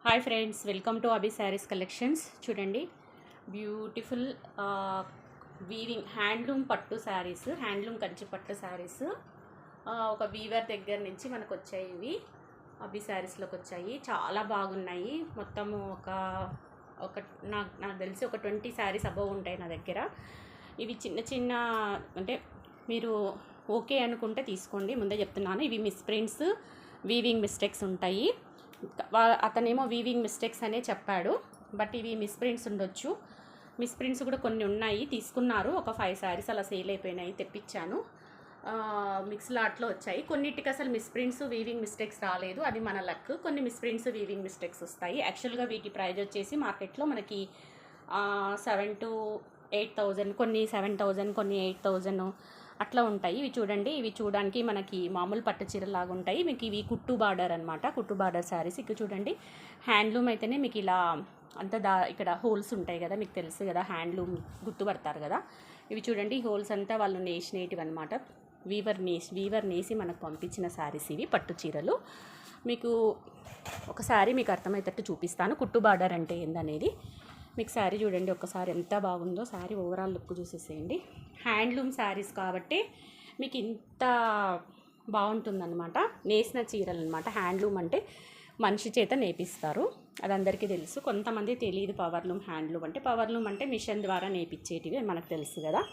Hi friends, welcome to Abhi saris collections. చూడండి, beautiful weaving handloom పట్టు saris, handloom Kanchi పట్టు శారీస్ ఒక వీవర్ దగ్గర నుంచి మనకు వచ్చాయి. ఇవి అభి శారీస్లోకి వచ్చాయి, చాలా బాగున్నాయి. మొత్తము ఒక ఒక నాకు తెలిసి ఒక 20 శారీస్ అబవ్ ఉంటాయి నా దగ్గర. ఇవి చిన్న చిన్న అంటే మీరు ఓకే అనుకుంటే తీసుకోండి, ముందే చెప్తున్నాను. ఇవి మిస్ ప్రింట్స్, వీవింగ్ మిస్టేక్స్ ఉంటాయి. అతనేమో వీవింగ్ మిస్టేక్స్ అనే చెప్పాడు, బట్ ఇవి మిస్ప్రింట్స్ ఉండొచ్చు. మిస్ప్రింట్స్ కూడా కొన్ని ఉన్నాయి, తీసుకున్నారు. ఒక 5 శారీస్ అలా సేల్ అయిపోయినాయి, తెప్పించాను. మిక్స్ లాట్లో వచ్చాయి. కొన్నిటికి అసలు మిస్ప్రింట్స్ వీవింగ్ మిస్టేక్స్ రాలేదు, అది మన లక్. కొన్ని మిస్ప్రింట్స్ వీవింగ్ మిస్టేక్స్ వస్తాయి. యాక్చువల్గా వీటి ప్రైజ్ వచ్చేసి మార్కెట్లో మనకి 7,000 to 8,000, కొన్ని 7,000, కొన్ని 8,000 అట్లా ఉంటాయి. ఇవి చూడండి, ఇవి చూడడానికి మనకి మామూలు పట్టు చీరలాగా ఉంటాయి. మీకు ఇవి కుట్టు బార్డర్ అనమాట, కుట్టు బార్డర్ శారీస్. ఇక్కడ చూడండి, హ్యాండ్లూమ్ అయితేనే మీకు ఇలా అంత ఇక్కడ హోల్స్ ఉంటాయి కదా, మీకు తెలుసు కదా, హ్యాండ్లూమ్ గుర్తుపడతారు కదా. ఇవి చూడండి, హోల్స్ అంతా వాళ్ళు నేసినేటివి అనమాట. వీవర్ నేసి మనకు పంపించిన శారీస్ ఇవి, పట్టు చీరలు. మీకు ఒకసారి మీకు అర్థమయ్యేటట్టు చూపిస్తాను కుట్టు బార్డర్ అంటే ఏందనేది. మీకు శారీ చూడండి ఒకసారి ఎంత బాగుందో. శారీ ఓవరాల్ లుక్ చూసేసేయండి. హ్యాండ్లూమ్ శారీస్ కాబట్టి మీకు ఇంత బాగుంటుందన్నమాట. నేసిన చీరలు అనమాట. హ్యాండ్లూమ్ అంటే మనిషి చేత నేపిస్తారు, అది అందరికీ తెలుసు. కొంతమంది తెలియదు పవర్లూమ్, హ్యాండ్లూమ్ అంటే. పవర్లూమ్ అంటే మిషన్ ద్వారా నేపించేటివి మనకు తెలుసు కదా.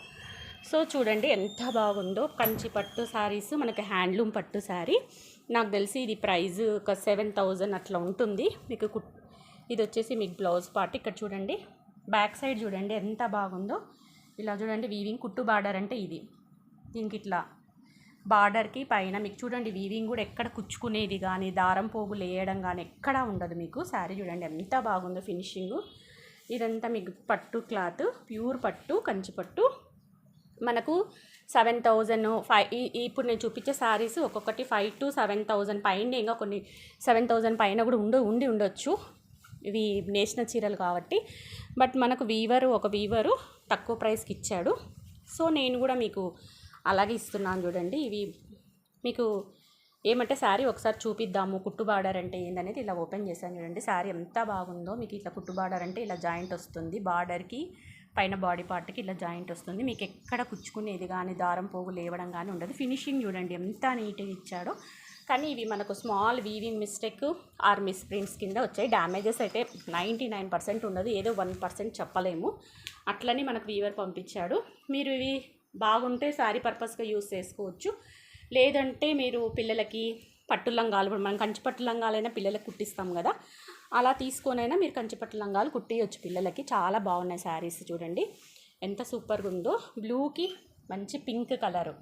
సో చూడండి ఎంత బాగుందో. కంచి పట్టు శారీస్, మనకి హ్యాండ్లూమ్ పట్టు శారీ. నాకు తెలిసి ఇది ప్రైస్ ఒక 7,000 అట్లా ఉంటుంది. మీకు ఇది వచ్చేసి మీకు బ్లౌజ్ పార్ట్. ఇక్కడ చూడండి, బ్యాక్ సైడ్ చూడండి ఎంత బాగుందో. ఇలా చూడండి, వీవింగ్ కుట్టు బార్డర్ అంటే ఇది. దీనికి ఇట్లా బార్డర్కి పైన మీకు చూడండి వీవింగ్ కూడా ఎక్కడ కుచ్చుకునేది కానీ, దారం పోగులు వేయడం కానీ ఎక్కడా ఉండదు మీకు. శారీ చూడండి ఎంత బాగుందో ఫినిషింగు. ఇదంతా మీకు పట్టు క్లాత్, ప్యూర్ పట్టు, కంచి పట్టు. మనకు 7,000 ఇప్పుడు నేను చూపించే శారీస్ ఒక్కొక్కటి 5,000 to 7,000 పైన, ఇంకా కొన్ని 7,000 పైన కూడా ఉండొచ్చు. ఇవి నేషనల్ చీరలు కాబట్టి. బట్ మనకు ఒక వీవరు తక్కువ ప్రైస్కి ఇచ్చాడు, సో నేను కూడా మీకు అలాగే ఇస్తున్నాను. చూడండి, ఇవి మీకు ఏమంటే శారీ ఒకసారి చూపిద్దాము, కుట్టు బార్డర్ అంటే ఏందనేది ఇలా ఓపెన్ చేశాను. చూడండి శారీ ఎంత బాగుందో. మీకు ఇట్లా కుట్టు బార్డర్ అంటే ఇలా జాయింట్ వస్తుంది, బార్డర్కి పైన బాడీ పార్ట్కి ఇలా జాయింట్ వస్తుంది. మీకు ఎక్కడ కుచ్చుకునేది కానీ, దారం పోగు లేవడం కానీ ఉండదు. ఫినిషింగ్ చూడండి ఎంత నీట్గా ఇచ్చాడో. కానీ ఇవి మనకు small weaving mistake are misprints కింద వచ్చాయి. డ్యామేజెస్ అయితే 99% ఉండదు, ఏదో 1% చెప్పలేము. అట్లని మనకు వీవర్ పంపించాడు. మీరు ఇవి బాగుంటే శారీ పర్పస్గా యూస్ చేసుకోవచ్చు. లేదంటే మీరు పిల్లలకి పట్టు లంగాలు, ఇప్పుడు మనం కంచి పట్టు లంగాలైనా పిల్లలకి కుట్టిస్తాం కదా, అలా తీసుకొనైనా మీరు కంచి పట్టు లంగాలు కుట్టియొచ్చు పిల్లలకి. చాలా బాగున్నాయి శారీస్. చూడండి ఎంత సూపర్గా ఉందో. బ్లూకి మంచి పింక్ కలరు.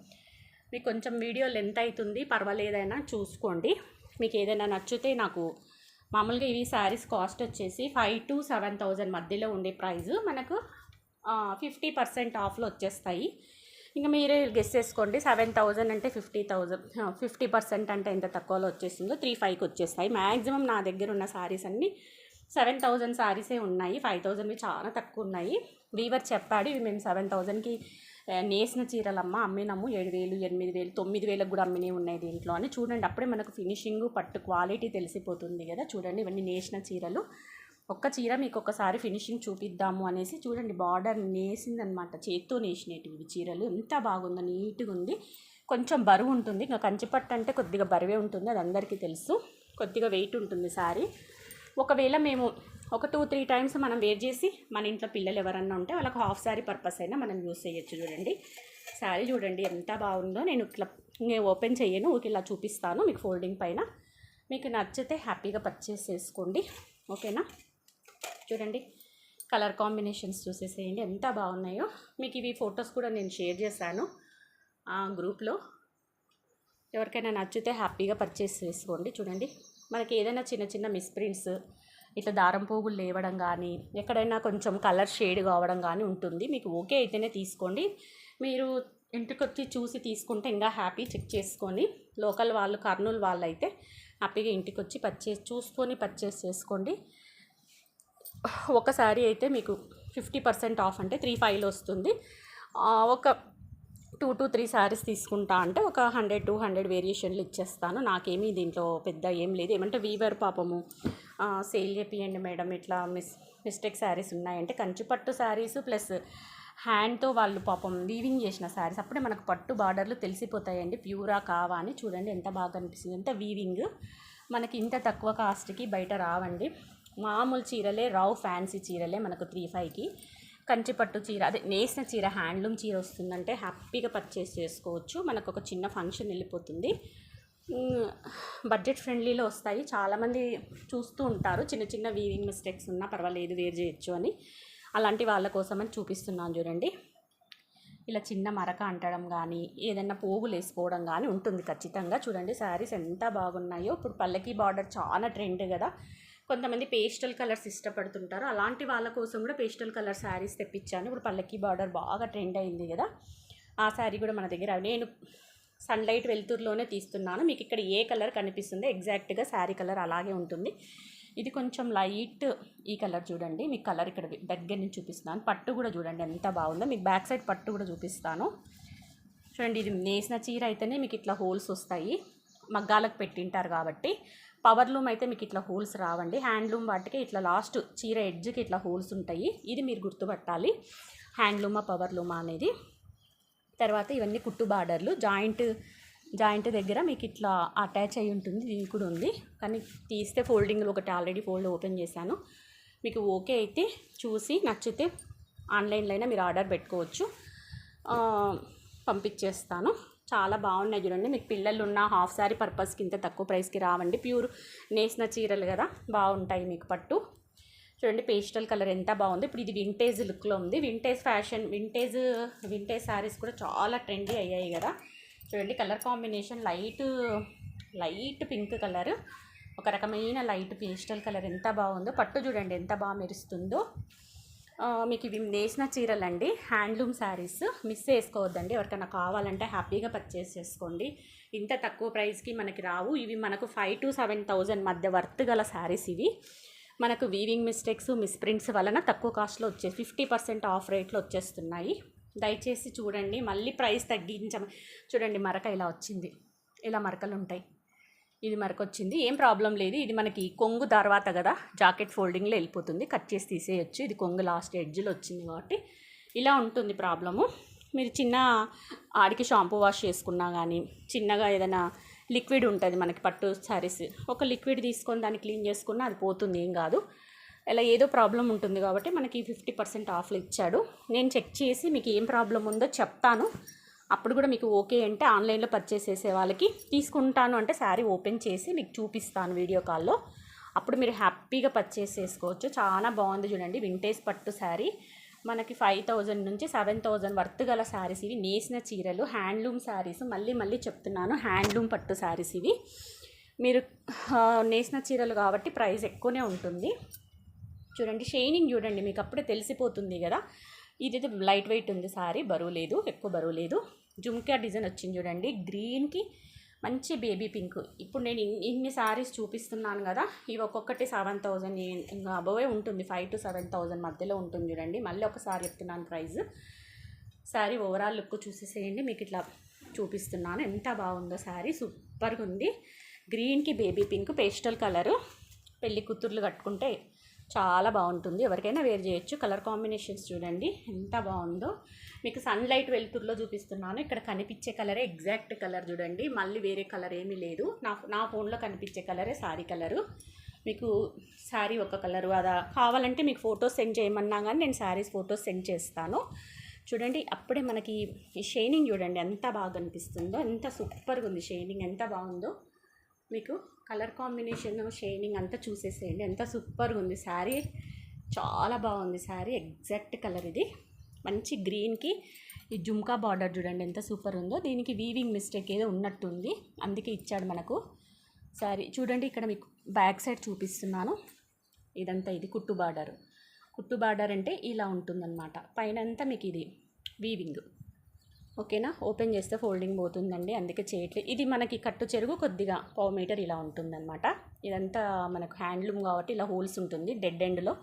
మీకు కొంచెం వీడియో లెంత్ అవుతుంది, పర్వాలేదైనా చూసుకోండి. మీకు ఏదైనా నచ్చితే నాకు మామూలుగా ఇవి శారీస్ కాస్ట్ వచ్చేసి 5,000 to 7,000 మధ్యలో ఉండే ప్రైజు. మనకు 50% ఆఫ్లో వచ్చేస్తాయి. ఇంకా మీరే గెస్ చేసుకోండి. 7,000 అంటే 50% అంటే ఎంత తక్కువలో వచ్చేస్తుందో. 3,500కి వచ్చేస్తాయి. మ్యాక్సిమం నా దగ్గర ఉన్న శారీస్ అన్నీ 7,000 శారీసే ఉన్నాయి. 5,000వి చాలా తక్కువ ఉన్నాయి. వీవర్ చెప్పాడు ఇవి మేము 7,000కి నేసిన చీరలమ్మ అమ్మినాము, 7,000, 8,000, 9,000కి కూడా అమ్మినే ఉన్నాయి దీంట్లో అని. చూడండి, అప్పుడే మనకు ఫినిషింగ్ పట్టు క్వాలిటీ తెలిసిపోతుంది కదా. చూడండి, ఇవన్నీ నేసిన చీరలు. ఒక్క చీర మీకు ఒకసారి ఫినిషింగ్ చూపిద్దాము అనేసి. చూడండి, బార్డర్ నేసిందనమాట, చేత్తో నేసినవి చీరలు. ఎంత బాగుందో, నీట్గా ఉంది. కొంచెం బరువు ఉంటుంది, ఇంకా కంచిపట్టు అంటే కొద్దిగా బరువే ఉంటుంది, అది అందరికీ తెలుసు. కొద్దిగా వెయిట్ ఉంటుంది శారీ. ఒకవేళ మేము ఒక 2-3 టైమ్స్ మనం వేర్ చేసి మన ఇంట్లో పిల్లలు ఎవరన్నా ఉంటే వాళ్ళకి హాఫ్ శారీ పర్పస్ అయినా మనం యూస్ చేయొచ్చు. చూడండి శారీ చూడండి ఎంత బాగుందో. నేను ఓపెన్ చేయను, ఇలా చూపిస్తాను మీకు ఫోల్డింగ్ పైన. మీకు నచ్చితే హ్యాపీగా పర్చేస్ చేసుకోండి, ఓకేనా. చూడండి కలర్ కాంబినేషన్స్ చూసేసేయండి ఎంత బాగున్నాయో. మీకు ఇవి ఫొటోస్ కూడా నేను షేర్ చేశాను గ్రూప్లో. ఎవరికైనా నచ్చితే హ్యాపీగా పర్చేస్ చేసుకోండి. చూడండి, మనకి ఏదైనా చిన్న చిన్న మిస్ప్రింట్స్, ఇట్లా దారం పోగులు లేవడం కానీ, ఎక్కడైనా కొంచెం కలర్ షేడ్ కావడం కానీ ఉంటుంది. మీకు ఓకే అయితేనే తీసుకోండి. మీరు ఇంటికి వచ్చి చూసి తీసుకుంటే ఇంకా హ్యాపీ. చెక్ చేసుకొని లోకల్ వాళ్ళు, కర్నూలు వాళ్ళు అయితే హ్యాపీగా ఇంటికి వచ్చి చూసుకొని పర్చేస్ చేసుకోండి. ఒకసారి అయితే మీకు 50% ఆఫ్ అంటే 3,500లో వస్తుంది. ఒక 2 to 3 శారీస్ తీసుకుంటా అంటే ఒక 100-200 వేరియేషన్లు ఇచ్చేస్తాను. నాకేమీ దీంట్లో పెద్ద ఏం లేదు. ఏమంటే వీవర్ పాపము సేల్ చేపియండి మేడం, ఇట్లా మిస్టేక్ శారీస్ ఉన్నాయంటే, కంచిపట్టు శారీస్ ప్లస్ హ్యాండ్తో వాళ్ళు పాపం వీవింగ్ చేసిన శారీస్ అప్పుడే మనకు పట్టు బార్డర్లు తెలిసిపోతాయండి, ప్యూరా కావా అని. చూడండి ఎంత బాగా అనిపిస్తుంది, ఎంత వీవింగ్. మనకి ఇంత తక్కువ కాస్ట్కి బయట రావండి. మామూలు చీరలే, రావు ఫ్యాన్సీ చీరలే మనకు 3-5కి. కంచిపట్టు చీర, అదే నేసిన చీర, హ్యాండ్లూమ్ చీర వస్తుందంటే హ్యాపీగా పర్చేస్ చేసుకోవచ్చు. మనకు ఒక చిన్న ఫంక్షన్ వెళ్ళిపోతుంది. బడ్జెట్ ఫ్రెండ్లీలో వస్తాయి. చాలామంది చూస్తూ ఉంటారు చిన్న చిన్న వీవింగ్ మిస్టేక్స్ ఉన్నా పర్వాలేదు వేర్ చేయొచ్చు అని. అలాంటి వాళ్ళ కోసమని చూపిస్తున్నాను చూడండి. ఇలా చిన్న మరక అంటడం కానీ ఏదైనా పోగులు వేసుకోవడం కానీ ఉంటుంది ఖచ్చితంగా. చూడండి శారీస్ ఎంత బాగున్నాయో. ఇప్పుడు పల్లకి బార్డర్ చాలా ట్రెండ్ కదా, కొంతమంది పేస్టల్ కలర్స్ ఇష్టపడుతుంటారు. అలాంటి వాళ్ళ కోసం కూడా పేస్టల్ కలర్ శారీస్ తెప్పించాను. ఇప్పుడు పల్లకి బార్డర్ బాగా ట్రెండ్ అయింది కదా, ఆ శారీ కూడా మన దగ్గర. నేను సన్లైట్ వెలుతురులోనే తీస్తున్నాను. మీకు ఇక్కడ ఏ కలర్ కనిపిస్తుందో ఎగ్జాక్ట్గా శారీ కలర్ అలాగే ఉంటుంది. ఇది కొంచెం లైట్ ఈ కలర్ చూడండి. మీకు కలర్ ఇక్కడ దగ్గర నుంచి చూపిస్తున్నాను. పట్టు కూడా చూడండి ఎంత బాగుందో. మీకు బ్యాక్ సైడ్ పట్టు కూడా చూపిస్తాను చూడండి. ఇది నేసిన చీర అయితేనే మీకు ఇట్లా హోల్స్ వస్తాయి, మగ్గాలకు పెట్టింటారు కాబట్టి. పవర్లూమ్ అయితే మీకు ఇట్లా హోల్స్ రావండి. హ్యాండ్లూమ్ వాటికి ఇట్లా లాస్ట్ చీర ఎడ్జ్కి ఇట్లా హోల్స్ ఉంటాయి. ఇది మీరు గుర్తుపట్టాలి, హ్యాండ్లూమా పవర్లూమా అనేది. తర్వాత ఇవన్నీ కుట్టు బార్డర్లు. జాయింట్ దగ్గర మీకు ఇట్లా అటాచ్ అయి ఉంటుంది. ఇది కూడా ఉంది కానీ తీస్తే ఫోల్డింగ్లో ఒకటి ఆల్రెడీ ఫోల్డ్ ఓపెన్ చేశాను. మీకు ఓకే అయితే చూసి నచ్చితే ఆన్లైన్లో అయినా మీరు ఆర్డర్ పెట్టుకోవచ్చు, పంపించేస్తాను. చాలా బాగున్నాయి చూడండి. మీకు పిల్లలు ఉన్న హాఫ్ శారీ పర్పస్కి ఇంత తక్కువ ప్రైస్కి రావండి. ప్యూర్ నేసిన చీరలు కదా, బాగుంటాయి మీకు పట్టు. చూడండి పేస్టల్ కలర్ ఎంత బాగుంది. ఇప్పుడు ఇది వింటేజ్ లుక్లో ఉంది. వింటేజ్ ఫ్యాషన్, వింటేజ్ శారీస్ కూడా చాలా ట్రెండీ అయ్యాయి కదా. చూడండి colour combination light pink colour, ఒక రకమైన లైట్ పేస్టల్ కలర్ ఎంత బాగుందో. పట్టు చూడండి ఎంత బాగా మెరుస్తుందో. మీకు ఇవి నేసిన చీరలండి, హ్యాండ్లూమ్ శారీస్. మిస్ చేసుకోవద్దండి. ఎవరికైనా కావాలంటే హ్యాపీగా పర్చేస్ చేసుకోండి. ఇంత తక్కువ ప్రైస్కి మనకి రావు. ఇవి మనకు 5,000 to 7,000 మధ్య వర్త్ గల శారీస్ ఇవి. మనకు వీవింగ్ మిస్టేక్స్, మిస్ప్రింట్స్ వలన తక్కువ కాస్ట్లో 50% ఆఫ్ రేట్లో వచ్చేస్తున్నాయి. దయచేసి చూడండి. మళ్ళీ ప్రైస్ చూడండి మరక ఇలా వచ్చింది, ఇలా మరకలు ఉంటాయి. ఇది మరక వచ్చింది, ఏం ప్రాబ్లం లేదు. ఇది మనకి కొంగు తర్వాత కదా, జాకెట్ ఫోల్డింగ్లో వెళ్ళిపోతుంది, కట్ చేసి తీసేయచ్చు. ఇది కొంగు లాస్ట్ ఎడ్జ్లో వచ్చింది కాబట్టి ఇలా ఉంటుంది ప్రాబ్లము. మీరు చిన్న ఆడికి షాంపూ వాష్ చేసుకున్నా కానీ, చిన్నగా ఏదైనా లిక్విడ్ ఉంటుంది మనకి పట్టు శారీస్, ఒక లిక్విడ్ తీసుకొని దాన్ని క్లీన్ చేసుకున్నా అది పోతుంది, ఏం కాదు. ఇలా ఏదో ప్రాబ్లం ఉంటుంది కాబట్టి మనకి 50% ఆఫ్లో ఇచ్చాడు. నేను చెక్ చేసి మీకు ఏం ప్రాబ్లం ఉందో చెప్తాను. అప్పుడు కూడా మీకు ఓకే అంటే ఆన్లైన్లో పర్చేస్ చేసే వాళ్ళకి తీసుకుంటాను అంటే శారీ ఓపెన్ చేసి మీకు చూపిస్తాను వీడియో కాల్లో. అప్పుడు మీరు హ్యాపీగా పర్చేస్ చేసుకోవచ్చు. చాలా బాగుంది చూడండి. వింటేజ్ పట్టు శారీ మనకి 5,000 నుంచి 7,000 వర్త్ గల శారీస్ ఇవి. నేసిన చీరలు, హ్యాండ్లూమ్ శారీస్. మళ్ళీ చెప్తున్నాను, హ్యాండ్లూమ్ పట్టు శారీస్ ఇవి. మీరు నేసిన చీరలు కాబట్టి ప్రైస్ ఎక్కువనే ఉంటుంది. చూడండి షైనింగ్ చూడండి, మీకు అప్పుడే తెలిసిపోతుంది కదా. ఇదైతే లైట్ వెయిట్ ఉంది శారీ, బరువు లేదు, ఎక్కువ బరువు లేదు. జుమ్కా డిజైన్ వచ్చింది చూడండి, గ్రీన్కి మంచి బేబీ పింక్. ఇప్పుడు నేను ఇన్ని శారీస్ చూపిస్తున్నాను కదా, ఇవి ఒక్కొక్కటి 7,000 ఇంకా అబోవే ఉంటుంది. 5,000 to 7,000 మధ్యలో ఉంటుంది చూడండి. మళ్ళీ ఒకసారి చెప్తున్నాను ప్రైస్. శారీ ఓవరాల్ లుక్ చూసేసేయండి. మీకు ఇట్లా చూపిస్తున్నాను ఎంత బాగుందో శారీ, సూపర్గా ఉంది. గ్రీన్కి బేబీ పింక్ పేస్టల్ కలరు, పెళ్లి కూతుర్లు కట్టుకుంటే చాలా బాగుంటుంది, ఎవరికైనా వేర్ చేయొచ్చు. కలర్ కాంబినేషన్స్ చూడండి ఎంత బాగుందో. మీకు సన్లైట్ వెలుతురులో చూపిస్తున్నాను. ఇక్కడ కనిపించే కలరే ఎగ్జాక్ట్ కలర్ చూడండి, మళ్ళీ వేరే కలర్ ఏమీ లేదు. నా ఫోన్లో కనిపించే కలరే శారీ కలరు. మీకు శారీ ఒక కలరు అదా కావాలంటే మీకు ఫొటోస్ సెండ్ చేయమన్నా కానీ నేను శారీస్ ఫొటోస్ సెండ్ చేస్తాను. చూడండి అప్పుడే మనకి ఈ షైనింగ్ చూడండి ఎంత బాగా అనిపిస్తుందో, ఎంత సూపర్గా ఉంది షైనింగ్, ఎంత బాగుందో. మీకు కలర్ కాంబినేషన్, షైనింగ్ అంతా చూసేసేయండి ఎంత సూపర్గా ఉంది శారీ. చాలా బాగుంది శారీ, ఎగ్జాక్ట్ కలర్ ఇది. మంచి గ్రీన్కి ఈ జుమ్కా బార్డర్ చూడండి ఎంత సూపర్ ఉందో. దీనికి వీవింగ్ మిస్టేక్ ఏదో ఉన్నట్టుంది, అందుకే ఇచ్చాడు మనకు శారీ. చూడండి ఇక్కడ మీకు బ్యాక్ సైడ్ చూపిస్తున్నాను. ఇదంతా ఇది కుట్టు బార్డర్ అంటే ఇలా ఉంటుందన్నమాట. పైన అంతా మీకు ఇది వీవింగ్. ఓకేనా, ఓపెన్ చేస్తే ఫోల్డింగ్ పోతుందండి, అందుకే చేయట్లేదు. ఇది మనకి కట్టు చెరుగు కొద్దిగా 1/4 మీటర్ ఇలా ఉంటుందన్నమాట. ఇదంతా మనకు హ్యాండ్లూమ్ కాబట్టి ఇలా హోల్స్ ఉంటుంది డెడ్ ఎండ్లో.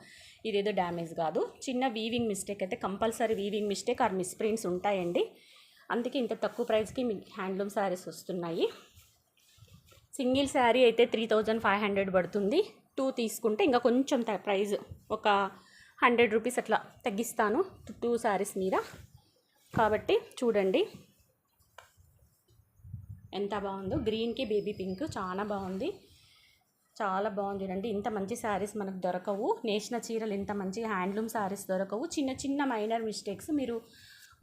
ఇదేదో డ్యామేజ్ కాదు. చిన్న వీవింగ్ మిస్టేక్ అయితే compulsory weaving mistake are misprints ఉంటాయండి. అందుకే ఇంత తక్కువ ప్రైస్కి మీకు హ్యాండ్లూమ్ శారీస్ వస్తున్నాయి. సింగిల్ శారీ అయితే 3500 పడుతుంది. 2 తీసుకుంటే ఇంకా కొంచెం ప్రైస్ ఒక 100 రూపీస్ అట్లా తగ్గిస్తాను 2 శారీస్ మీద. కాబట్టి చూడండి ఎంత బాగుందో, గ్రీన్కి బేబీ పింక్ చాలా బాగుంది, చాలా బాగుంది. చూడండి ఇంత మంచి శారీస్ మనకు దొరకవు, నేసిన చీరలు ఇంత మంచి హ్యాండ్లూమ్ శారీస్ దొరకవు. చిన్న చిన్న మైనర్ మిస్టేక్స్ మీరు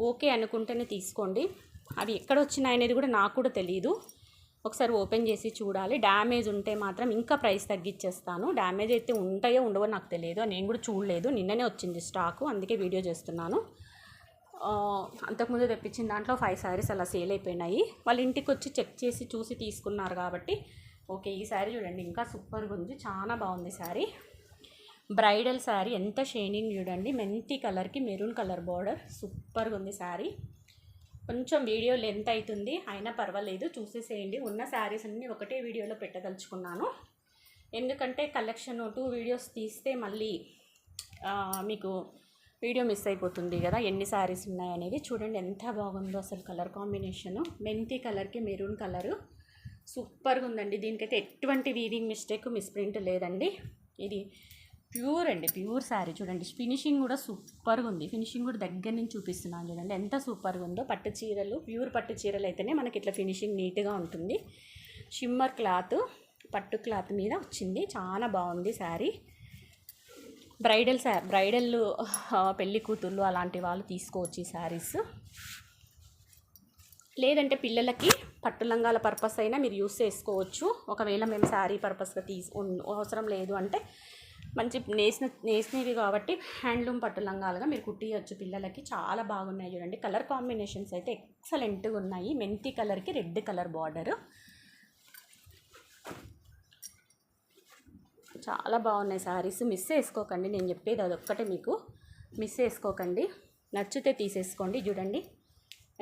ఓకే అనుకుంటేనే తీసుకోండి. అవి ఎక్కడ వచ్చినాయి అనేది కూడా నాకు కూడా తెలియదు, ఒకసారి ఓపెన్ చేసి చూడాలి. డ్యామేజ్ ఉంటే మాత్రం ఇంకా ప్రైస్ తగ్గించేస్తాను. డ్యామేజ్ అయితే ఉంటాయో ఉండవో నాకు తెలియదు, నేను కూడా చూడలేదు, నిన్ననే వచ్చింది స్టాకు, అందుకే వీడియో చేస్తున్నాను. అంతకుముందు తెప్పించిన దాంట్లో 5 శారీస్ అలా సేల్ అయిపోయినాయి. వాళ్ళ ఇంటికి వచ్చి చెక్ చేసి చూసి తీసుకున్నారు కాబట్టి ఓకే. ఈ శారీ చూడండి ఇంకా సూపర్గా ఉంది, చాలా బాగుంది శారీ. బ్రైడల్ శారీ, ఎంత షైనింగ్ చూడండి, మెంతి కలర్కి మెరూన్ కలర్ బార్డర్, సూపర్గా ఉంది శారీ. కొంచెం వీడియో లెంత్ అవుతుంది అయినా పర్వాలేదు, చూసేసేయండి. ఉన్న శారీస్ అన్నీ ఒకటే వీడియోలో పెట్టదలుచుకున్నాను, ఎందుకంటే కలెక్షన్ 2 వీడియోస్ తీస్తే మళ్ళీ మీకు వీడియో మిస్ అయిపోతుంది కదా, ఎన్ని శారీస్ ఉన్నాయనేది. చూడండి ఎంత బాగుందో అసలు కలర్ కాంబినేషను, మెంతి కలర్కి మెరూన్ కలరు, సూపర్గా ఉందండి. దీనికైతే ఎటువంటి వీవింగ్ మిస్టేక్ మిస్ప్రింట్ లేదండి. ఇది ప్యూర్ అండి, ప్యూర్ శారీ. చూడండి ఫినిషింగ్ కూడా సూపర్గా ఉంది, ఫినిషింగ్ కూడా దగ్గర నుంచి చూపిస్తున్నాను చూడండి ఎంత సూపర్గా ఉందో. పట్టు చీరలు, ప్యూర్ పట్టు చీరలు అయితేనే మనకి ఇట్లా ఫినిషింగ్ నీట్గా ఉంటుంది. షిమ్మర్ క్లాత్, పట్టు క్లాత్ మీద వచ్చింది, చాలా బాగుంది శారీ. బ్రైడల్ పెళ్లి కూతుళ్ళు అలాంటి వాళ్ళు తీసుకోవచ్చు ఈ శారీస్. లేదంటే పిల్లలకి పట్టు లంగాల పర్పస్ అయినా మీరు యూస్ చేసుకోవచ్చు. ఒకవేళ మేము శారీ పర్పస్గా అవసరం లేదు అంటే మంచి నేసినవి కాబట్టి హ్యాండ్లూమ్ పట్టు లంగాలుగా మీరు కుట్టియచ్చు పిల్లలకి, చాలా బాగున్నాయి. చూడండి కలర్ కాంబినేషన్స్ అయితే ఎక్సలెంట్గా ఉన్నాయి. మెంతి కలర్కి రెడ్ కలర్ బార్డరు, చాలా బాగున్నాయి శారీస్. మిస్ చేసుకోకండి, నేను చెప్పేది అదొక్కటే మీకు, మిస్ చేసుకోకండి. నచ్చితే తీసేసుకోండి. చూడండి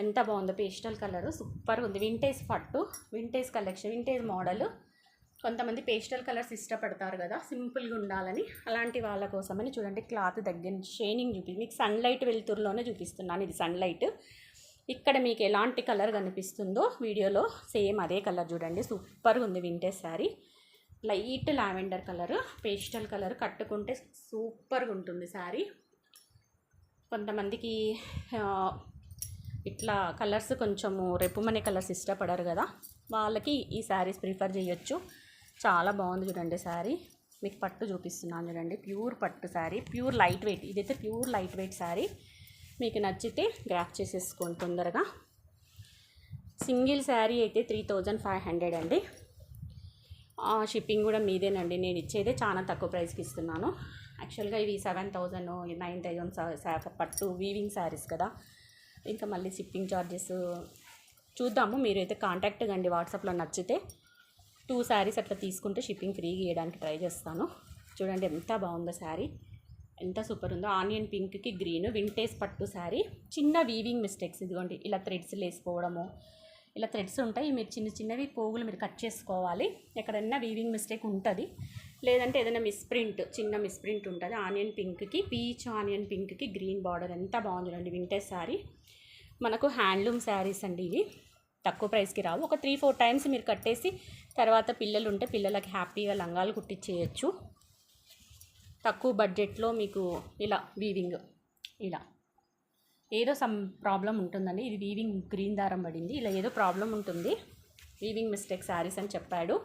ఎంత బాగుందో, పేస్టల్ కలరు సూపర్గా ఉంది. వింటేజ్ పట్టు, వింటేజ్ కలెక్షన్, వింటేజ్ మోడల్. కొంతమంది పేస్టల్ కలర్స్ ఇష్టపడతారు కదా సింపుల్గా ఉండాలని, అలాంటి వాళ్ళ కోసమని చూడండి క్లాత్ దగ్గర నుంచి షైనింగ్ మీకు సన్లైట్ వెలుతురులోనే చూపిస్తున్నాను. ఇది సన్లైట్, ఇక్కడ మీకు ఎలాంటి కలర్ కనిపిస్తుందో వీడియోలో సేమ్ అదే కలర్ చూడండి, సూపర్గా ఉంది. Vintage sari, light lavender colour, pastel colour, కట్టుకుంటే సూపర్గా ఉంటుంది శారీ. కొంతమందికి ఇట్లా కలర్స్ కొంచెము రెప్పుమనే కలర్స్ ఇష్టపడరు కదా, వాళ్ళకి ఈ శారీస్ ప్రిఫర్ చేయొచ్చు. చాలా బాగుంది చూడండి శారీ. మీకు పట్టు చూపిస్తున్నాను చూడండి, ప్యూర్ పట్టు శారీ, ప్యూర్ లైట్ వెయిట్. ఇదైతే ప్యూర్ లైట్ వెయిట్ శారీ. మీకు నచ్చితే గ్రాప్ చేసేసుకోండి తొందరగా. సింగిల్ శారీ అయితే 3500 అండి. షిప్పింగ్ కూడా మీదేనండి, నేను ఇచ్చేదే చాలా తక్కువ ప్రైస్కి ఇస్తున్నాను. యాక్చువల్గా ఇవి 7000 9000 పట్టు వీవింగ్ శారీస్ కదా, ఇంకా మళ్ళీ షిప్పింగ్ ఛార్జెస్ చూద్దాము. మీరైతే కాంటాక్ట్ కండి వాట్సాప్లో, నచ్చితే 2 శారీస్ అట్లా తీసుకుంటే షిప్పింగ్ ఫ్రీగా ఇవ్వడానికి ట్రై చేస్తాను. చూడండి ఎంత బాగుందో శారీ, ఎంత సూపర్ ఉందో. ఆనియన్ పింక్కి గ్రీన్, వింటేజ్ పట్టు శారీ. చిన్న వీవింగ్ మిస్టేక్స్, ఇదిగోండి ఇలా థ్రెడ్స్ లేసిపోవడము, ఇలా థ్రెడ్స్ ఉంటాయి, మీరు చిన్న చిన్నవి పోగులు మీరు కట్ చేసుకోవాలి. ఎక్కడైనా వీవింగ్ మిస్టేక్ ఉంటుంది, లేదంటే ఏదైనా చిన్న మిస్ప్రింట్ ఉంటుంది. ఆనియన్ పింక్కి, పీచ్ ఆనియన్ పింక్కి గ్రీన్ బార్డర్, ఎంత బాగుంది చూడండి. వింటేజ్ శారీ, మనకు హ్యాండ్లూమ్ శారీస్ అండి ఇవి, తక్కువ ప్రైస్కి రావు. ఒక 3-4 టైమ్స్ మీరు కట్టేసి తర్వాత పిల్లలు ఉంటే పిల్లలకి హ్యాపీగా లంగాలు కుట్టించేయచ్చు. తక్కువ బడ్జెట్లో మీకు ఇలా వీవింగ్, ఇలా ఏదో సమ్ ప్రాబ్లం ఉంటుందండి. ఇది వీవింగ్ గ్రీన్ దారం పడింది, ఇలా ఏదో ప్రాబ్లం ఉంటుంది. వీవింగ్ మిస్టేక్ శారీస్ అని చెప్పాడు,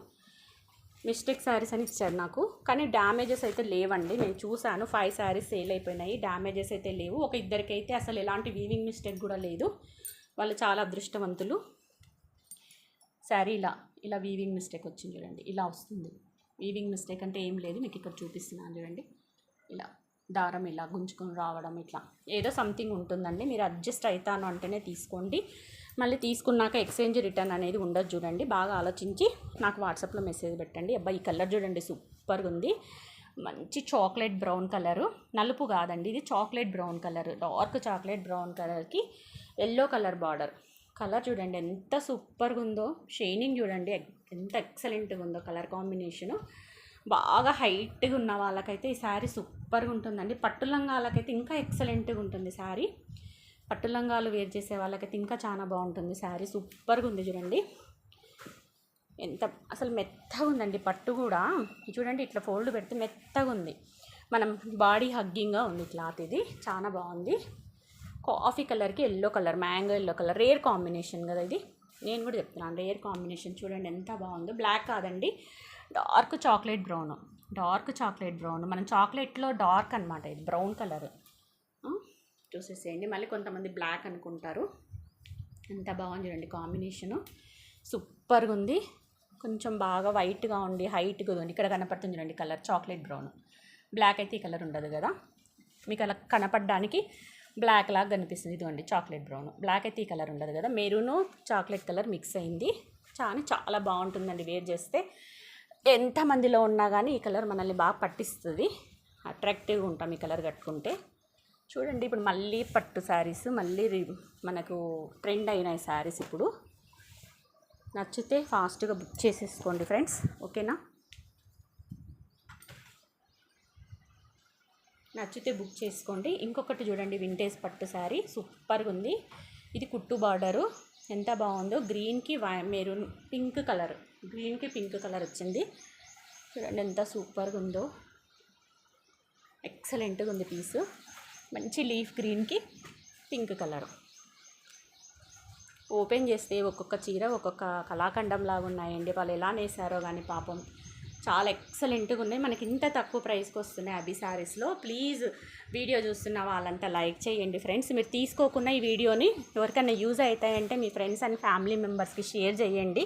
మిస్టేక్ శారీస్ అని ఇచ్చాడు నాకు, కానీ డ్యామేజెస్ అయితే లేవండి. నేను చూశాను 5 శారీస్ సేల్ అయిపోయినాయి, డ్యామేజెస్ అయితే లేవు. ఒక ఇద్దరికైతే అసలు ఎలాంటి వీవింగ్ మిస్టేక్ కూడా లేదు, వాళ్ళు చాలా అదృష్టవంతులు. శారీ ఇలా వీవింగ్ మిస్టేక్ వచ్చింది చూడండి, ఇలా వస్తుంది. వీవింగ్ మిస్టేక్ అంటే ఏం లేదు, మీకు ఇక్కడ చూపిస్తున్నాను చూడండి. ఇలా దారం ఇలా గుంజుకొని రావడం, ఇట్లా ఏదో సంథింగ్ ఉంటుందండి. మీరు అడ్జస్ట్ అవుతాను అంటేనే తీసుకోండి, మళ్ళీ తీసుకున్నాక ఎక్స్చేంజ్ రిటర్న్ అనేది ఉండదు. చూడండి బాగా ఆలోచించి నాకు వాట్సాప్లో మెసేజ్ పెట్టండి. అబ్బాయి ఈ కలర్ చూడండి సూపర్గా ఉంది, మంచి చాక్లెట్ బ్రౌన్ కలరు, నలుపు కాదండి ఇది chocolate brown colour, dark chocolate brown కలర్కి ఎల్లో కలర్ బార్డర్. కలర్ చూడండి ఎంత సూపర్గా ఉందో, షైనింగ్ చూడండి ఎంత ఎక్సలెంట్గా ఉందో. కలర్ కాంబినేషను బాగా హైట్గా ఉన్న వాళ్ళకైతే ఈ శారీ సూపర్గా ఉంటుందండి. పట్టు లంగాలకైతే ఇంకా ఎక్సలెంట్గా ఉంటుంది శారీ. పట్టు లంగాలు వేర్ చేసే వాళ్ళకైతే ఇంకా చాలా బాగుంటుంది శారీ. సూపర్గా ఉంది చూడండి, ఎంత అసలు మెత్తగా ఉందండి పట్టు కూడా. చూడండి ఇట్లా ఫోల్డ్ పెడితే మెత్తగా ఉంది, మనం బాడీ హగ్గింగ్గా ఉంది క్లాత్. ఇది చాలా బాగుంది. కాఫీ కలర్కి yellow colour, mango yellow colour, rare combination కదా ఇది. నేను కూడా చెప్తున్నాను రేర్ కాంబినేషన్. చూడండి ఎంత బాగుందో. బ్లాక్ కాదండి, dark chocolate brown. Dark chocolate brown, మనం చాక్లెట్లో డార్క్ అనమాట ఇది, బ్రౌన్ కలర్. చూసేసేయండి. మళ్ళీ కొంతమంది బ్లాక్ అనుకుంటారు. ఎంత బాగుంది చూడండి కాంబినేషను, సూపర్గా ఉంది. కొంచెం బాగా వైట్గా ఉండి హైట్గా ఉంది. ఇక్కడ కనపడుతుంది చూడండి కలర్ చాక్లెట్ బ్రౌన్. బ్లాక్ అయితే ఈ కలర్ ఉండదు కదా, మీకు అలా కనపడడానికి బ్లాక్ లాగా కనిపిస్తుంది. ఇదిగోండి చాక్లెట్ బ్రౌన్. బ్లాక్ అయితే ఈ కలర్ ఉండదు కదా, మెరూను చాక్లెట్ కలర్ మిక్స్ అయింది. చాలా బాగుంటుందండి వేర్ చేస్తే. ఎంతమందిలో ఉన్నా కానీ ఈ కలర్ మనల్ని బాగా పట్టిస్తుంది, అట్రాక్టివ్గా ఉంటాం ఈ కలర్ కట్టుకుంటే. చూడండి ఇప్పుడు మళ్ళీ పట్టు శారీస్ మళ్ళీ మనకు ట్రెండ్ అయినాయి శారీస్ ఇప్పుడు. నచ్చితే ఫాస్ట్గా బుక్ చేసేసుకోండి ఫ్రెండ్స్, ఓకేనా. నచ్చితే బుక్ చేసుకోండి. ఇంకొకటి చూడండి వింటేజ్ పట్టు శారీ, సూపర్గా ఉంది. ఇది కుట్టు బార్డరు, ఎంత బాగుందో. గ్రీన్కి మెరూన్ పింక్ కలర్, గ్రీన్కి పింక్ కలర్ వచ్చింది. చూడండి ఎంత సూపర్గా ఉందో, ఎక్సలెంట్గా ఉంది పీసు. మంచి లీఫ్ గ్రీన్కి పింక్ కలర్. ఓపెన్ చేస్తే ఒక్కొక్క చీర ఒక్కొక్క కళాఖండం లాగా ఉన్నాయండి. వాళ్ళు ఎలా నేసారో కానీ పాపం, చాలా ఎక్సలెంట్గా ఉన్నాయి. మనకి ఇంత తక్కువ ప్రైస్కి వస్తున్నాయి అభి శారీస్లో. ప్లీజ్ వీడియో చూస్తున్న వాళ్ళంతా లైక్ చేయండి ఫ్రెండ్స్. మీరు తీసుకోకుండా ఈ వీడియోని ఎవరికైనా యూజ్ అవుతాయంటే మీ ఫ్రెండ్స్ అండ్ ఫ్యామిలీ మెంబర్స్కి షేర్ చేయండి.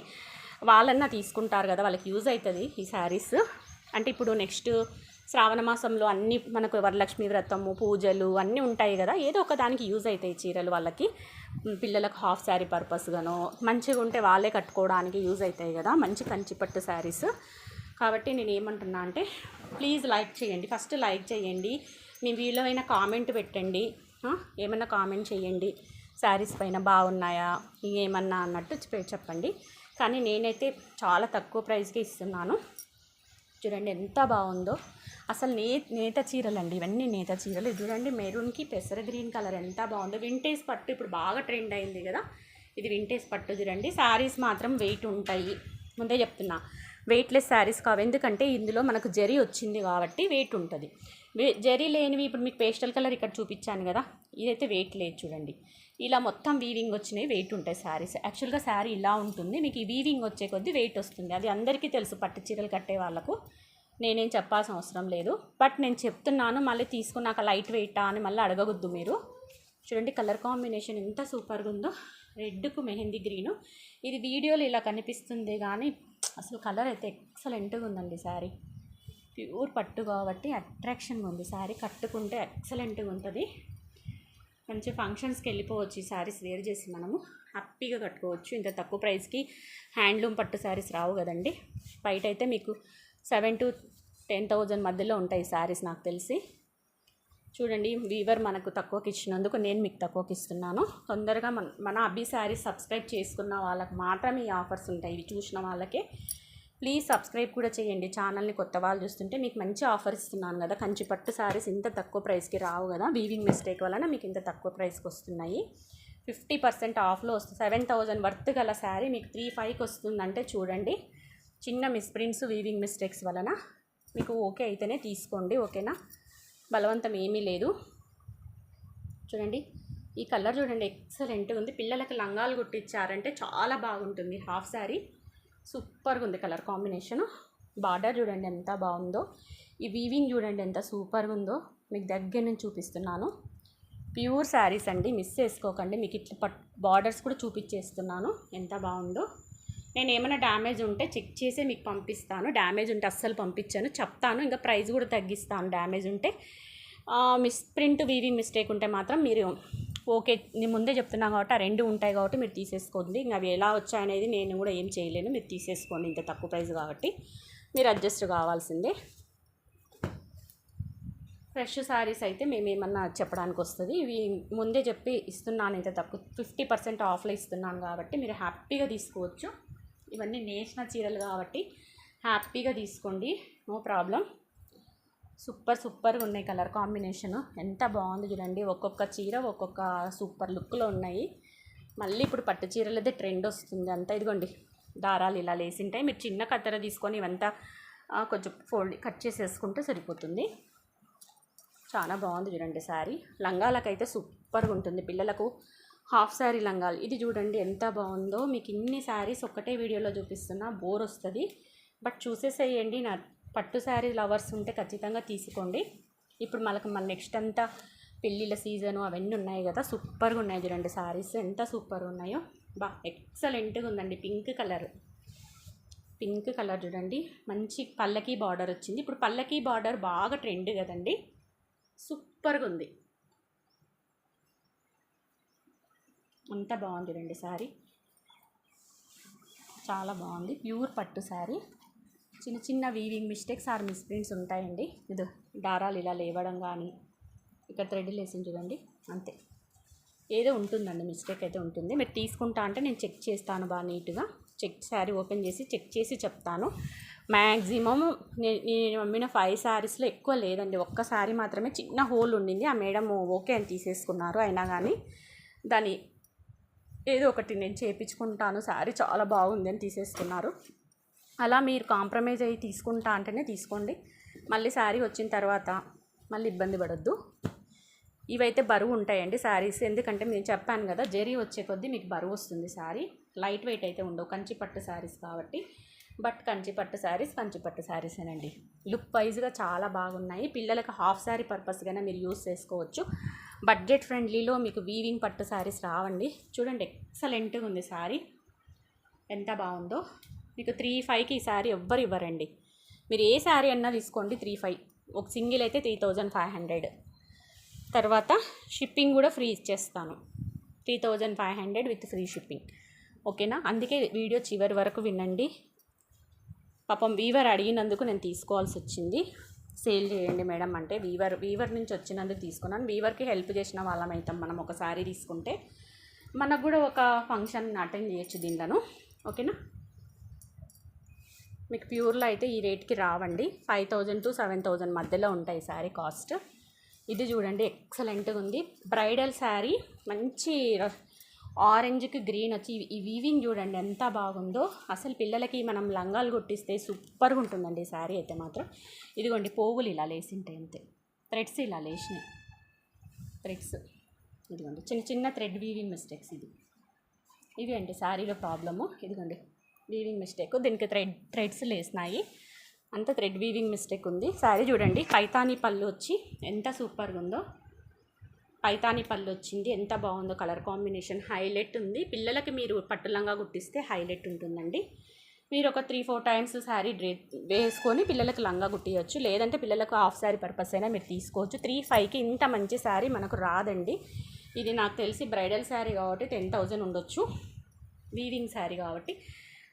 వాళ్ళన్నా తీసుకుంటారు కదా, వాళ్ళకి యూజ్ అవుతుంది ఈ శారీస్. అంటే ఇప్పుడు నెక్స్ట్ శ్రావణ మాసంలో అన్నీ మనకు వరలక్ష్మి వ్రతము, పూజలు అన్నీ ఉంటాయి కదా, ఏదో ఒక దానికి యూజ్ అవుతాయి చీరలు. వాళ్ళకి పిల్లలకు హాఫ్ శారీ పర్పస్గానో మంచిగా ఉంటే వాళ్ళే కట్టుకోవడానికి యూజ్ అవుతాయి కదా, మంచి కంచిపట్టు శారీస్. కాబట్టి నేను ఏమంటున్నా అంటే ప్లీజ్ లైక్ చేయండి, ఫస్ట్ లైక్ చేయండి. మీ వీలైన కామెంట్ పెట్టండి, ఏమన్నా కామెంట్ చేయండి. శారీస్ పైన బాగున్నాయా ఏమన్నా అన్నట్టు చెప్పండి. కానీ నేనైతే చాలా తక్కువ ప్రైస్కి ఇస్తున్నాను. చూడండి ఎంత బాగుందో అసలు. నేత చీరలు అండి ఇవన్నీ, నేత చీరలు. ఇది చూడండి మెరూన్కి పెసర గ్రీన్ కలర్ ఎంత బాగుందో. వింటేజ్ పట్టు ఇప్పుడు బాగా ట్రెండ్ అయింది కదా, ఇది వింటేజ్ పట్టు. చూడండి శారీస్ మాత్రం వెయిట్ ఉంటాయి, ముందే చెప్తున్నా. వెయిట్లెస్ శారీస్ కావు, ఎందుకంటే ఇందులో మనకు జరీ వచ్చింది కాబట్టి వెయిట్ ఉంటుంది. జరీ లేనివి ఇప్పుడు మీకు పేస్టల్ కలర్ ఇక్కడ చూపించాను కదా, ఇదైతే వెయిట్ లేదు. చూడండి ఇలా మొత్తం వీవింగ్ వచ్చినాయి, వెయిట్ ఉంటాయి శారీస్. యాక్చువల్గా శారీ ఇలా ఉంటుంది, మీకు ఈ వీవింగ్ వచ్చే కొద్దీ వెయిట్ వస్తుంది. అది అందరికీ తెలుసు, పట్టు చీరలు కట్టే వాళ్ళకు నేనేం చెప్పాల్సిన అవసరం లేదు. బట్ నేను చెప్తున్నాను, మళ్ళీ తీసుకున్నాక లైట్ వెయిటా అని మళ్ళీ అడగవద్దు మీరు. చూడండి కలర్ కాంబినేషన్ ఎంత సూపర్గా ఉందో, రెడ్కు మెహందీ గ్రీను. ఇది వీడియోలో ఇలా కనిపిస్తుంది కానీ అసలు కలర్ అయితే ఎక్సలెంట్గా ఉందండి శారీ. ప్యూర్ పట్టు కాబట్టి అట్రాక్షన్గా ఉంది శారీ, కట్టుకుంటే ఎక్సలెంట్గా ఉంటుంది. మంచి ఫంక్షన్స్కి వెళ్ళిపోవచ్చు ఈ శారీస్ వేర్ చేసి, మనము హ్యాపీగా కట్టుకోవచ్చు. ఇంత తక్కువ ప్రైస్కి హ్యాండ్లూమ్ పట్టు శారీస్ రావు కదండి. బయట అయితే మీకు 7,000 to 10,000 మధ్యలో ఉంటాయి శారీస్ నాకు తెలిసి. చూడండి వీవర్ మనకు తక్కువకి ఇచ్చినందుకు నేను మీకు తక్కువకి ఇస్తున్నాను. తొందరగా మన అభి శారీస్ సబ్స్క్రైబ్ చేసుకున్న వాళ్ళకి మాత్రమే ఈ ఆఫర్స్ ఉంటాయి, ఇవి చూసిన వాళ్ళకే. ప్లీజ్ సబ్స్క్రైబ్ కూడా చేయండి ఛానల్ని. కొత్త వాళ్ళు చూస్తుంటే మీకు మంచి ఆఫర్ ఇస్తున్నాను కదా. కంచి పట్టు శారీస్ ఇంత తక్కువ ప్రైస్కి రావు కదా, వీవింగ్ మిస్టేక్ వలన మీకు ఇంత తక్కువ ప్రైస్కి వస్తున్నాయి. 50% ఆఫ్లో వస్తుంది. 7,000 వర్త్ గల శారీ మీకు 3,500కి వస్తుందంటే చూడండి. చిన్న మిస్ప్రింట్స్ వీవింగ్ మిస్టేక్స్ వలన మీకు ఓకే అయితేనే తీసుకోండి, ఓకేనా. బలవంతం ఏమీ లేదు. చూడండి ఈ కలర్ చూడండి ఎక్సలెంట్గా ఉంది. పిల్లలకి లంగాలు కుట్టించారంటే చాలా బాగుంటుంది. హాఫ్ శారీ సూపర్గా ఉంది కలర్ కాంబినేషను. బార్డర్ చూడండి ఎంత బాగుందో. ఈ వీవింగ్ చూడండి ఎంత సూపర్గా ఉందో. మీకు దగ్గర నుంచి చూపిస్తున్నాను. ప్యూర్ శారీస్ అండి, మిస్ చేసుకోకండి. మీకు ఇట్లా బార్డర్స్ కూడా చూపించేస్తున్నాను ఎంత బాగుందో. నేను ఏమైనా డ్యామేజ్ ఉంటే చెక్ చేసి మీకు పంపిస్తాను. డ్యామేజ్ ఉంటే అస్సలు పంపించాను, చెప్తాను. ఇంకా ప్రైస్ కూడా తగ్గిస్తాను డ్యామేజ్ ఉంటే. మిస్ప్రింట్ వీవింగ్ మిస్టేక్ ఉంటే మాత్రం మీరు ఓకే, నేను ముందే చెప్తున్నాను కాబట్టి ఆ రెండు ఉంటాయి కాబట్టి మీరు తీసేసుకోండి. ఇంకా అవి ఎలా వచ్చాయనేది నేను కూడా ఏం చేయలేను, మీరు తీసేసుకోండి. ఇంత తక్కువ ప్రైస్ కాబట్టి మీరు అడ్జస్ట్ కావాల్సిందే. ఫ్రెష్ శారీస్ అయితే మేము ఏమన్నా చెప్పడానికి వస్తుంది. ఇవి ముందే చెప్పి ఇస్తున్నాను, ఇంత తక్కువ 50% ఆఫ్లో ఇస్తున్నాను కాబట్టి మీరు హ్యాపీగా తీసుకోవచ్చు. ఇవన్నీ నేసిన చీరలు కాబట్టి హ్యాపీగా తీసుకోండి, నో ప్రాబ్లం. సూపర్గా ఉన్నాయి కలర్ కాంబినేషన్. ఎంత బాగుంది చూడండి. ఒక్కొక్క చీర ఒక్కొక్క సూపర్ లుక్లో ఉన్నాయి. మళ్ళీ ఇప్పుడు పట్టు చీరలదే ట్రెండ్ వస్తుంది అంతా. ఇదిగోండి దారాలు ఇలా లేసింటాయి. మీరు చిన్న కత్తెర తీసుకొని ఇవంతా కొంచెం ఫోల్డ్ కట్ చేసేసుకుంటే సరిపోతుంది. చాలా బాగుంది చూడండి శారీ. లంగాలకైతే సూపర్గా ఉంటుంది. పిల్లలకు హాఫ్ శారీ లంగాలు. ఇది చూడండి ఎంత బాగుందో. మీకు ఇన్ని శారీస్ ఒక్కటే వీడియోలో చూపిస్తున్నా, బోర్ వస్తుంది. బట్ చూసేసేయండి. నా పట్టు శారీ లవర్స్ ఉంటే ఖచ్చితంగా తీసుకోండి. ఇప్పుడు మన నెక్స్ట్ అంతా పెళ్ళిళ్ళ సీజను అవన్నీ ఉన్నాయి కదా, సూపర్గా ఉన్నాయి చూడండి శారీస్. ఎంత సూపర్గా ఉన్నాయో. ఎక్సలెంట్గా ఉందండి. పింక్ కలర్ చూడండి. మంచి పల్లకీ బార్డర్ వచ్చింది. ఇప్పుడు పల్లకీ బార్డర్ బాగా ట్రెండ్ కదండి. సూపర్గా ఉంది. అంత బాగుంది చూడండి శారీ. చాలా బాగుంది. ప్యూర్ పట్టు శారీ. చిన్న వీవింగ్ మిస్టేక్స్ ఆర్ మిస్ప్రింట్స్ ఉంటాయండి. ఇది దారాలు ఇలా లేవడం కానీ, ఇక్కడ థ్రెడ్ లేసింది చూడండి, అంతే. ఏదో ఉంటుందండి, మిస్టేక్ అయితే ఉంటుంది. మీరు తీసుకుంటా అంటే నేను చెక్ చేస్తాను బాగా నీట్గా. శారీ ఓపెన్ చేసి చెక్ చేసి చెప్తాను. మ్యాక్సిమం నేను అమ్మిన 5 శారీస్లో ఎక్కువ లేదండి. ఒక్క శారీ మాత్రమే చిన్న హోల్ ఉండింది. ఆ మేడం ఓకే అని తీసేసుకున్నారు. అయినా కానీ దాని ఏదో ఒకటి నేను చేయించుకుంటాను, శారీ చాలా బాగుంది అని తీసేసుకున్నారు. అలా మీరు కాంప్రమైజ్ అయ్యి తీసుకుంటా అంటేనే తీసుకోండి. మళ్ళీ శారీ వచ్చిన తర్వాత మళ్ళీ ఇబ్బంది పడొద్దు. ఇవైతే బరువు ఉంటాయండి శారీస్. ఎందుకంటే నేను చెప్పాను కదా, జరీ వచ్చే కొద్దీ మీకు బరువు వస్తుంది శారీ. లైట్ వెయిట్ అయితే ఉండవు కంచిపట్టు శారీస్ కాబట్టి. But Kanchipattu శారీసేనండి. లుక్ వైజ్గా చాలా బాగున్నాయి. పిల్లలకు హాఫ్ శారీ పర్పస్గానే మీరు యూస్ చేసుకోవచ్చు. బడ్జెట్ ఫ్రెండ్లీలో మీకు వీవింగ్ పట్టు శారీస్ రావండి. చూడండి ఎక్సలెంట్గా ఉంది శారీ. ఎంత బాగుందో. మీకు 3,500కి ఈ శారీ ఎవ్వరు ఇవ్వరండి. మీరు ఏ శారీ అన్నా తీసుకోండి 3,500. ఒక సింగిల్ అయితే 3,500. తర్వాత షిప్పింగ్ కూడా ఫ్రీ ఇచ్చేస్తాను. 3,500 విత్ ఫ్రీ షిప్పింగ్. ఓకేనా? అందుకే వీడియో చివరి వరకు వినండి. పాపం వీవర్ అడిగినందుకు నేను తీసుకోవాల్సి వచ్చింది. సేల్ చేయండి మేడం అంటే వీవర్ నుంచి వచ్చినందుకు తీసుకున్నాను. వీవర్కి హెల్ప్ చేసిన వాళ్ళం అవుతాం మనం ఒక శారీ తీసుకుంటే. మనకు కూడా ఒక ఫంక్షన్ అటెండ్ చేయొచ్చు దీంట్లోను. ఓకేనా? మీకు ప్యూర్లో అయితే ఈ రేట్కి రావండి. 5,000 to 7,000 మధ్యలో ఉంటాయి శారీ కాస్ట్. ఇది చూడండి ఎక్సలెంట్గా ఉంది. బ్రైడల్ శారీ, మంచి ఆరెంజ్కి గ్రీన్ వచ్చి ఈ వీవింగ్ చూడండి ఎంత బాగుందో. అసలు పిల్లలకి మనం లంగాలు కుట్టిస్తే సూపర్గా ఉంటుందండి ఈ శారీ అయితే మాత్రం. ఇదిగోండి పోగులు ఇలా లేసింటాయి అంతే. థ్రెడ్స్ ఇలా లేచినాయి. థ్రెడ్స్ ఇదిగోండి చిన్న థ్రెడ్ వీవింగ్ మిస్టేక్స్ ఇవి అండి శారీలో ప్రాబ్లము. ఇదిగోండి వీవింగ్ మిస్టేక్. దీనికి థ్రెడ్స్ లేసినాయి. అంత థ్రెడ్ వీవింగ్ మిస్టేక్ ఉంది. శారీ చూడండి పైతానీ పళ్ళు వచ్చి ఎంత సూపర్గా ఉందో. పైతానీ పళ్ళు వచ్చింది. ఎంత బాగుందో. కలర్ కాంబినేషన్ హైలైట్ ఉంది. పిల్లలకి మీరు పట్టులంగా కుట్టిస్తే హైలైట్ ఉంటుందండి. మీరు ఒక 3-4 టైమ్స్ శారీ వేసుకొని పిల్లలకి లంగా కుట్టియచ్చు. లేదంటే పిల్లలకు హాఫ్ శారీ పర్పస్ అయినా మీరు తీసుకోవచ్చు. 3,500కి ఇంత మంచి శారీ మనకు రాదండి. ఇది నాకు తెలిసి బ్రైడల్ శారీ కాబట్టి 10,000 ఉండొచ్చు. వీవింగ్ శారీ కాబట్టి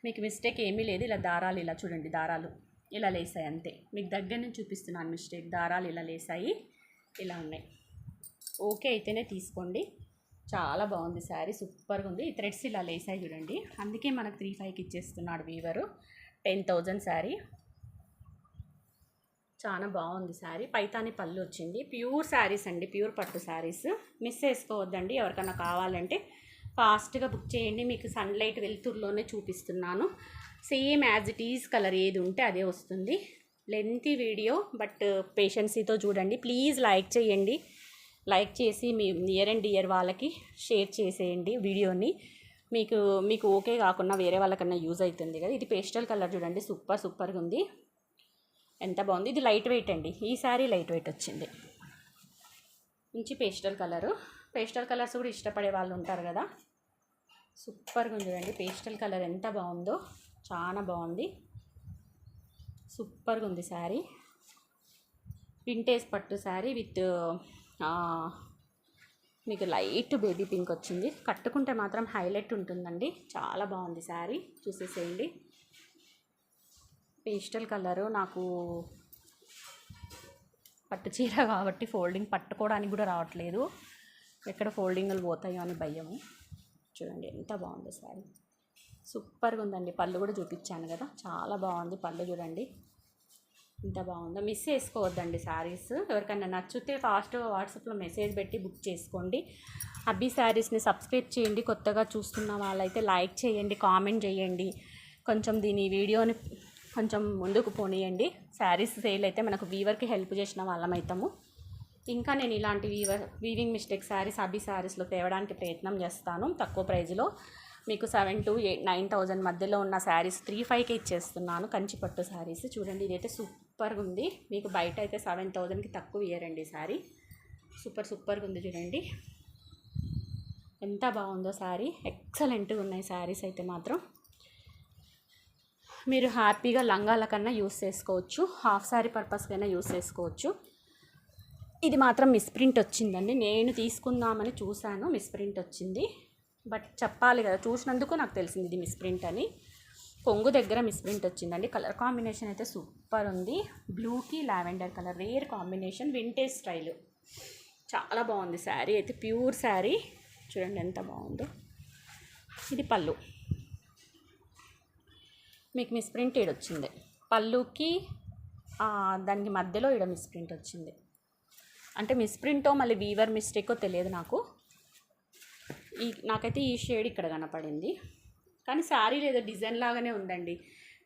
మీకు మిస్టేక్ ఏమీ లేదు. ఇలా దారాలు ఇలా చూడండి, దారాలు ఇలా లేసాయి అంతే. మీకు దగ్గర నుంచి చూపిస్తున్నాను మిస్టేక్. దారాలు ఇలా లేసాయి, ఇలా ఉన్నాయి. ఓకే అయితేనే తీసుకోండి. చాలా బాగుంది శారీ, సూపర్గా ఉంది. ఈ థ్రెడ్స్ ఇలా లేసాయి చూడండి. అందుకే మనకు 3,500కి ఇచ్చేస్తున్నాడు వీవరు. 10,000 శారీ. చాలా బాగుంది శారీ. పైతాని పళ్ళు వచ్చింది. ప్యూర్ శారీస్ అండి, ప్యూర్ పట్టు శారీస్. మిస్ చేసుకోవద్దండి. ఎవరికైనా కావాలంటే ఫాస్ట్గా బుక్ చేయండి. మీకు సన్లైట్ వెలుతురులోనే చూపిస్తున్నాను. Same as it is colour ఏది ఉంటే అదే వస్తుంది. లెంతీ వీడియో, బట్ పేషెన్సీతో చూడండి. ప్లీజ్ లైక్ చేయండి. లైక్ చేసి మీ నియర్ అండ్ డియర్ వాళ్ళకి షేర్ చేసేయండి వీడియోని. మీకు ఓకే కాకుండా వేరే వాళ్ళకన్నా యూజ్ అవుతుంది కదా. ఇది పేస్టల్ కలర్ చూడండి, సూపర్గా ఉంది. ఎంత బాగుంది. ఇది లైట్ వెయిట్ అండి. ఈ శారీ లైట్ వెయిట్ వచ్చింది. మంచి పేస్టల్ కలర్స్ కూడా ఇష్టపడే వాళ్ళు ఉంటారు కదా. సూపర్గా ఉంది చూడండి. పేస్టల్ కలర్ ఎంత బాగుందో, చాలా బాగుంది. సూపర్గా ఉంది శారీ. వింటేజ్ పట్టు శారీ విత్ మీకు లైట్ బేబీ పింక్ వచ్చింది. కట్టుకుంటే మాత్రం హైలైట్ ఉంటుందండి. చాలా బాగుంది శారీ, చూసేసేయండి. పేస్టల్ కలరు నాకు పట్టు చీర కాబట్టి ఫోల్డింగ్ పట్టుకోవడానికి కూడా రావట్లేదు. ఎక్కడ ఫోల్డింగ్లు పోతాయో అని భయము. చూడండి ఎంత బాగుంది శారీ, సూపర్గా ఉందండి. పళ్ళు కూడా చూపించాను కదా, చాలా బాగుంది పళ్ళు చూడండి. ఇంత బాగుందో, మిస్ చేసుకోవద్దండి శారీస్. ఎవరికైనా నచ్చితే ఫాస్ట్ వాట్సాప్లో మెసేజ్ పెట్టి బుక్ చేసుకోండి. అబ్బి శారీస్ని సబ్స్క్రైబ్ చేయండి. కొత్తగా చూస్తున్న వాళ్ళైతే లైక్ చేయండి, కామెంట్ చేయండి, కొంచెం దీని వీడియోని కొంచెం ముందుకు పోనీయండి. శారీస్ సేల్ అయితే మనకు వీవర్కి హెల్ప్ చేసిన వాళ్ళం అవుతాము. ఇంకా నేను ఇలాంటి వీవింగ్ మిస్టేక్ శారీస్ అబ్బి శారీస్లో తేవడానికి ప్రయత్నం చేస్తాను. తక్కువ ప్రైజ్లో మీకు 7,000 to 9,000 మధ్యలో ఉన్న శారీస్ 3,500కే ఇచ్చేస్తున్నాను. కంచిపట్టు శారీస్ చూడండి, ఇదైతే సూపర్గా ఉంది. మీకు బయట అయితే 7,000కి తక్కువ ఇయ్యరండి శారీ. సూపర్గా ఉంది చూడండి, ఎంత బాగుందో శారీ. ఎక్సలెంట్గా ఉన్నాయి శారీస్ అయితే మాత్రం. మీరు హ్యాపీగా లంగాల కన్నా యూస్ చేసుకోవచ్చు, హాఫ్ శారీ పర్పస్ కన్నా యూస్ చేసుకోవచ్చు. ఇది మాత్రం మిస్ప్రింట్ వచ్చిందండి. నేను తీసుకుందామని చూశాను, మిస్ప్రింట్ వచ్చింది. బట్ చెప్పాలి కదా, చూసినందుకు నాకు తెలిసింది ఇది మిస్ప్రింట్ అని. కొంగు దగ్గర మిస్ప్రింట్ వచ్చిందండి. కలర్ కాంబినేషన్ అయితే సూపర్ ఉంది. బ్లూకి lavender colour, rare combination, vintage style, చాలా బాగుంది శారీ అయితే. ప్యూర్ శారీ చూడండి ఎంత బాగుందో. ఇది పళ్ళు, మీకు మిస్ప్రింట్ వచ్చింది పళ్ళుకి, దానికి మధ్యలో ఈడ మిస్ప్రింట్ వచ్చింది. అంటే మిస్ప్రింటో మళ్ళీ వీవర్ మిస్టేకో తెలియదు నాకు. నాకైతే ఈ షేడ్ ఇక్కడ కనపడింది, కానీ శారీ ఏదో డిజైన్ లాగానే ఉందండి.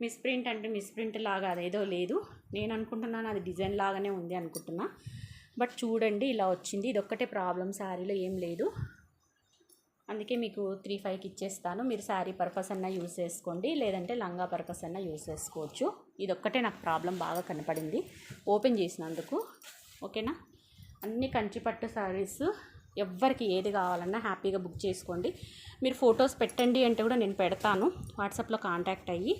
మిస్ప్రింట్ అంటే మిస్ప్రింట్ లాగా అదేదో లేదు. నేను అనుకుంటున్నాను అది డిజైన్ లాగానే ఉంది అనుకుంటున్నా. బట్ చూడండి ఇలా వచ్చింది. ఇది ఒక్కటే ప్రాబ్లం, శారీలో ఏం లేదు. అందుకే మీకు 3,500కి ఇచ్చేస్తాను. మీరు శారీ పర్పస్ అన్నా యూజ్ చేసుకోండి, లేదంటే లంగా పర్పస్ అన్నా యూజ్ చేసుకోవచ్చు. ఇది ఒక్కటే నాకు ప్రాబ్లం బాగా కనపడింది ఓపెన్ చేసినందుకు. ఓకేనా, అన్ని కంచిపట్టు శారీస్ ఎవ్వరికి ఏది కావాలన్నా హ్యాపీగా బుక్ చేసుకోండి. మీరు ఫొటోస్ పెట్టండి అంటే కూడా నేను పెడతాను, వాట్సాప్లో కాంటాక్ట్ అయ్యి.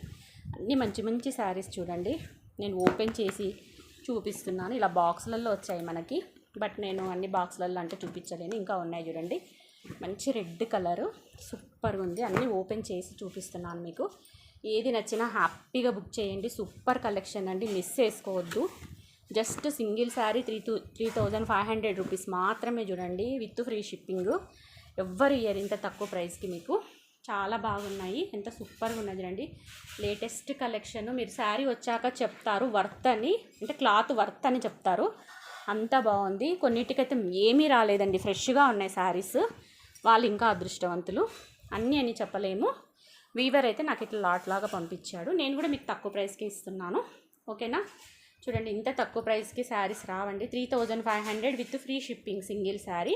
అన్నీ మంచి శారీస్ చూడండి, నేను ఓపెన్ చేసి చూపిస్తున్నాను. ఇలా బాక్సులలో వచ్చాయి మనకి, బట్ నేను అన్ని బాక్సులలో అంటే చూపించలేను. ఇంకా ఉన్నాయి చూడండి, మంచి రెడ్ కలరు, సూపర్గా ఉంది. అన్నీ ఓపెన్ చేసి చూపిస్తున్నాను మీకు. ఏది నచ్చినా హ్యాపీగా బుక్ చేయండి. సూపర్ కలెక్షన్ అండి, మిస్ చేసుకోవద్దు. జస్ట్ సింగిల్ శారీ 3,500 రూపీస్ మాత్రమే చూడండి, విత్ ఫ్రీ షిప్పింగ్. ఎవ్వరు ఇయర్ ఇంత తక్కువ ప్రైస్కి మీకు. చాలా బాగున్నాయి, ఎంత సూపర్గా ఉన్నాయి చూడండి. Latest collection. మీరు శారీ వచ్చాక చెప్తారు వర్త్ అని, అంటే క్లాత్ వర్త్ అని చెప్తారు. అంత బాగుంది. కొన్నిటికైతే ఏమీ రాలేదండి, ఫ్రెష్గా ఉన్నాయి శారీస్. వాళ్ళు ఇంకా అదృష్టవంతులు. అన్నీ అని చెప్పలేము. వీవర్ అయితే నాకు ఇట్లా లాట్ లాగా పంపించాడు. నేను కూడా మీకు తక్కువ ప్రైస్కి ఇస్తున్నాను. ఓకేనా, చూడండి ఇంత తక్కువ ప్రైస్కి శారీస్ రావండి. 3,500 with free shipping single sari.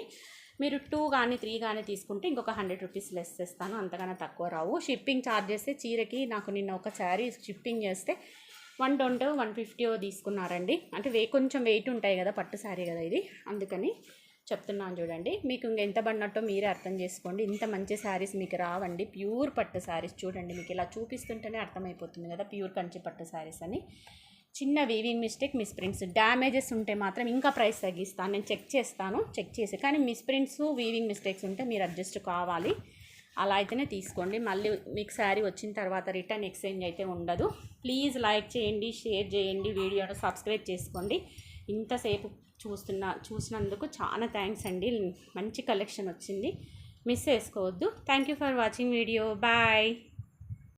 మీరు 2 కానీ 3 కానీ తీసుకుంటే ఇంకొక 100 రూపీస్ లెస్ చేస్తాను, అంతకన్నా తక్కువ రావు. షిప్పింగ్ ఛార్జెస్ చీరకి నాకు నిన్న ఒక శారీ షిప్పింగ్ చేస్తే 120 150 తీసుకున్నారండి. అంటే కొంచెం వెయిట్ ఉంటాయి కదా, పట్టు శారీ కదా ఇది, అందుకని చెప్తున్నాను చూడండి. మీకు ఇంకెంత పడినట్టో మీరే అర్థం చేసుకోండి. ఇంత మంచి శారీస్ మీకు రావండి. ప్యూర్ పట్టు శారీస్ చూడండి, మీకు ఇలా చూపిస్తుంటేనే అర్థమైపోతుంది కదా ప్యూర్ కంచి పట్టు శారీస్ అని. చిన్న వీవింగ్ మిస్టేక్, మిస్ప్రింట్స్, డ్యామేజెస్ ఉంటే మాత్రం ఇంకా ప్రైస్ తగ్గిస్తాను. నేను చెక్ చేసి, కానీ మిస్ప్రింట్స్ వీవింగ్ మిస్టేక్స్ ఉంటే మీరు అడ్జస్ట్ కావాలి. అలా అయితేనే తీసుకోండి. మళ్ళీ మీకు శారీ వచ్చిన తర్వాత రిటర్న్ ఎక్స్చేంజ్ అయితే ఉండదు. ప్లీజ్ లైక్ చేయండి, షేర్ చేయండి, వీడియోను సబ్స్క్రైబ్ చేసుకోండి. ఇంతసేపు చూసినందుకు చాలా థ్యాంక్స్ అండి. మంచి కలెక్షన్ వచ్చింది, మిస్ చేసుకోవద్దు. Thank you for watching video. Bye.